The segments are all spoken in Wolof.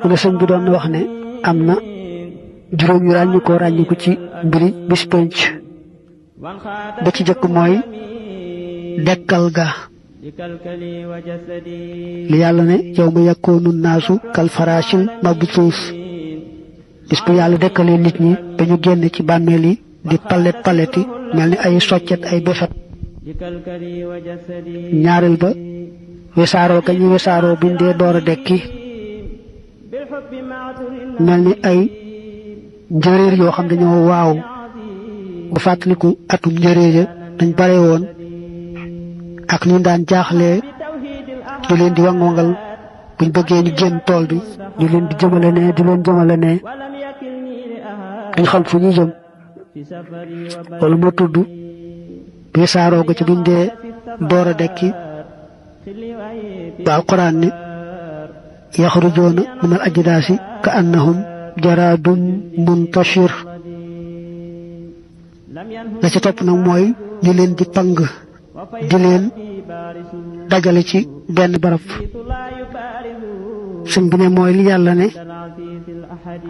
mu ne sëñ bi doon na wax ne am na juróom yu ràññiku ci mbiri bis penc ba ci jëkk mooy dekkal ga li yàlla ne yawma yakuunu naasu kal faraashil mabsuus bis bu yàlla dekkalee nit ñi ba ñu génn ci bàmmeel yi di paleti mel ni ay soccet ay befat ñaareel ba wesaaroo ga ñu wesaaroo biñ dee door a dekki mel ni ay njëréer yoo xam dañoo waaw bu fàttaliku atum njëréer ya dañ bare woon ak ñu daan jaaxlee ñu leen di wangongal buñ bëggee ñu génn tool bi ñu leen di jëmale ne di leen jëmale ne duñ xam fu ñuy jëm loolu moo tudd wesaaroo ga ci biñ dee door a dekki ba alquran ni yaxrujuuna minal ajdaasi ka annahum jaraadun muntashir la ca topp nag mooy ñu leen di pang di leen dajale ci benn barab sëñ bi ne mooy li yàlla ne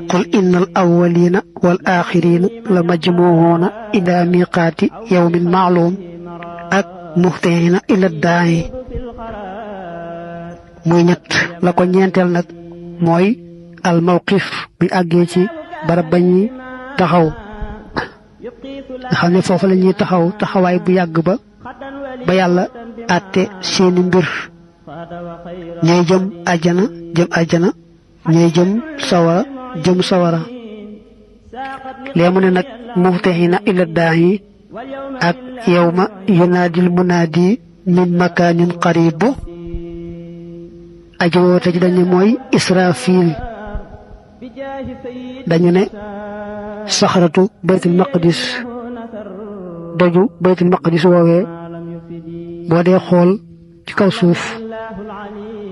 qul innal awwalina wal axirina la majmuuna ila miqaati yawmin maalum ak muhtiina ila daayi muy ñett la ko ñeenteel nag mooy al mawqif bi àggee ci barab ba ñuy taxaw nga xam ne foofu la ñuy taxaw taxawaay bu yàgg ba yàlla àtte seeni mbir ñooy jëm àjjana ñooy jëm sawara lee mu ne nag muftahina ila daahi ak yawma yunaadil munaadi min makaanin qariib aji woote ji dañu mooy Israfil dañu ne saxaratu baytul maqdis doju baytul maqdis woowee boo dee xool ci kaw suuf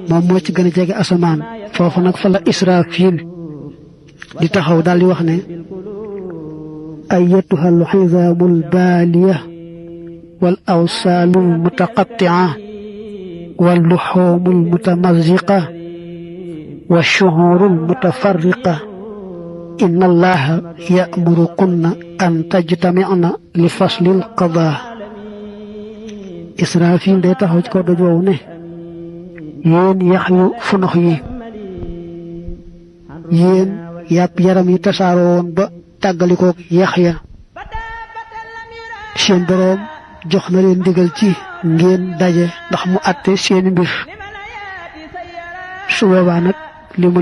moom moo ci gën a jege asamaan foofu nag fa la Israfil di taxaw daal di wax ne ayyatuhal xizaamul baaliya wal awsaalul mutaqattia wal luxuumul mutamaziqa wa shuhuurul mutafarriqa inna allaha ya'murukunna an tajtamicna li faslil qadaa Israfil day taxaw ci kaw doj woowu ne yéen yax yu funux yi yéen yàpp yaram yi tasaaroo woon ba tàggalikook yax ya seen boroom jox na leen ndigal ci ngeen daje ndax mu àtte seeni mbir su boobaa nag li mu